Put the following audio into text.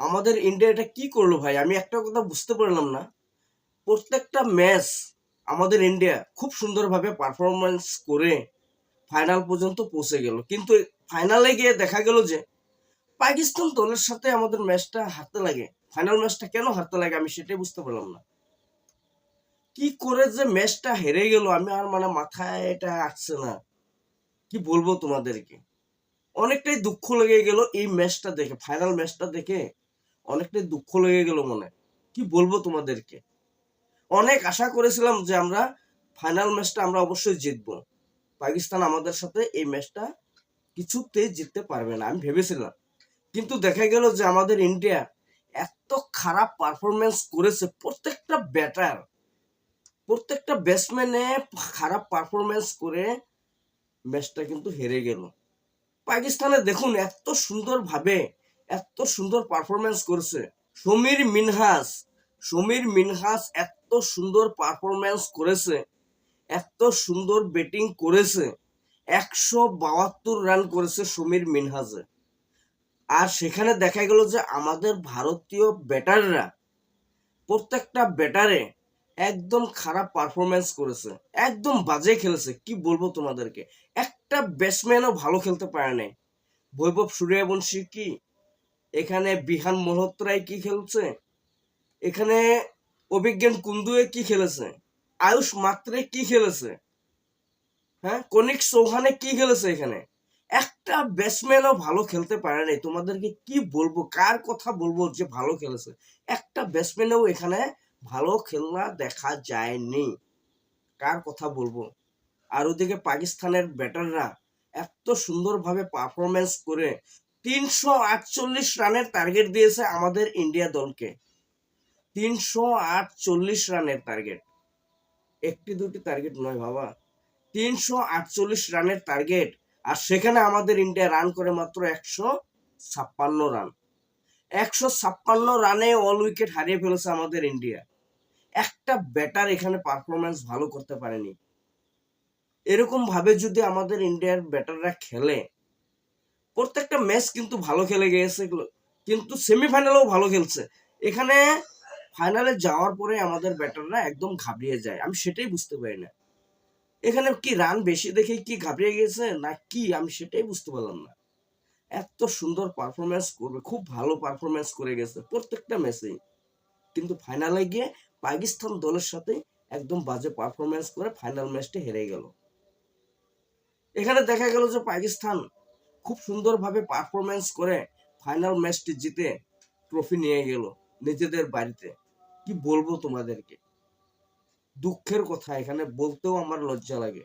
আমাদের ইন্ডিয়া এটা কি করলো ভাই? আমি একটা কথা বুঝতে পারলাম না। প্রত্যেকটা ম্যাচ আমাদের ইন্ডিয়া খুব সুন্দরভাবে পারফরমেন্স করে ফাইনাল পর্যন্ত পৌঁছে গেল, কিন্তু ফাইনালে গিয়ে দেখা গেল যে পাকিস্তান দলের সাথে আমাদের ম্যাচটা হারতে লাগে। ফাইনাল ম্যাচটা কেন হারতে লাগে আমি সেটাই বুঝতে পারলাম না। কি করে যে ম্যাচটা হেরে গেল আমি আর মাথায় এটা আসছে না। কি বলবো তোমাদেরকে, অনেকটাই দুঃখ লেগে গেল এই ম্যাচটা দেখে, ফাইনাল ম্যাচটা দেখে অনেকটাই দুঃখ লেগে গেল মনে। কি বলবো তোমাদেরকে, অনেক আশা করেছিলাম যে আমরা ফাইনাল ম্যাচটা আমরা অবশ্যই জিতবো। পাকিস্তান আমাদের সাথে এই ম্যাচটা কিছুতেই জিততে পারবে না আমি ভেবেছিলাম, কিন্তু দেখা গেল যে আমাদের ইন্ডিয়া এত খারাপ পারফরমেন্স করেছে। প্রত্যেকটা ব্যাটসম্যানে খারাপ পারফরমেন্স করে ম্যাচটা কিন্তু হেরে গেল। পাকিস্তানে দেখুন এত সুন্দর পারফরমেন্স করেছে। সমীর মিনহাস এত সুন্দর পারফরমেন্স করেছে, এত সুন্দর ব্যাটিং করেছে। 172 রান করেছে সমীর মিনহাসে। আর সেখানে দেখা গেল যে আমাদের ভারতীয় ব্যাটাররা, প্রত্যেকটা ব্যাটারে একদম খারাপ পারফরমেন্স করেছে, একদম বাজে খেলেছে। কি বলবো তোমাদেরকে, একটা ব্যাটসম্যানও ভালো খেলতে পারে নাই। বৈভব সূর্যবংশী কি, এখানে বিহান মালহোত্রায় কি খেলছে, এখানে অভিজ্ঞান কুন্দুয়ে কি খেলেছে, আয়ুষ মাত্রে কি খেলেছে, হ্যাঁ কনিক চৌহানে কি খেলেছে। এখানে একটা ব্যাটসম্যানও ভালো খেলতে পারে নাই। তোমাদেরকে কি বলবো, কার কথা বলবো যে ভালো খেলেছে? একটা ব্যাটসম্যানও এখানে ভালো খেলা দেখা যায়নি। কার কথা বলবো? আর ওদিকে পাকিস্তানের ব্যাটাররা এত সুন্দরভাবে পারফরমেন্স করে 348 রানের টার্গেট দিয়েছে আমাদের ইন্ডিয়া দলকে। 348 রানের টার্গেট, একটি দুটি টার্গেট নয় বাবা, 348 রানের টার্গেট। আর সেখানে আমাদের ইন্ডিয়া রান করে মাত্র 156 রান। 156 রানে অল উইকেট হারিয়ে ফেলেছে আমাদের ইন্ডিয়া। একটা ব্যাটার এখানে পারফরমেন্স ভালো করতে পারেনি। এরকম ভাবে যদি আমাদের ইন্ডিয়ার ব্যাটাররা খেলে, প্রত্যেকটা ম্যাচ কিন্তু ভালো খেলে গিয়েছে, কিন্তু সেমিফাইনালেও ভালো খেলছে। এখানে ফাইনালে যাওয়ার পরে আমাদের ব্যাটাররা একদম ঘাবড়িয়ে যায়। আমি সেটাই বুঝতে পারি না, এখানে কি রান বেশি দেখে কি ঘাবড়িয়ে গেছে না কি, আমি সেটাই বুঝতে পারলাম না। এত সুন্দর পারফরমেন্স করবে, খুব ভালো পারফরমেন্স করে গেছে প্রত্যেকটা ম্যাচেই, কিন্তু ফাইনালে গিয়ে পাকিস্তান দলের সাথে একদম বাজে পারফরমেন্স করে ফাইনাল ম্যাচটা হেরে গেল। এখানে দেখা গেল যে পাকিস্তান খুব সুন্দরভাবে পারফরমেন্স করে ফাইনাল ম্যাচটি জিতে ট্রফি নিয়ে গেল নিজেদের বাড়িতে। কি বলবো তোমাদেরকে, দুঃখের কথা, এখানে বলতেও আমার লজ্জা লাগে।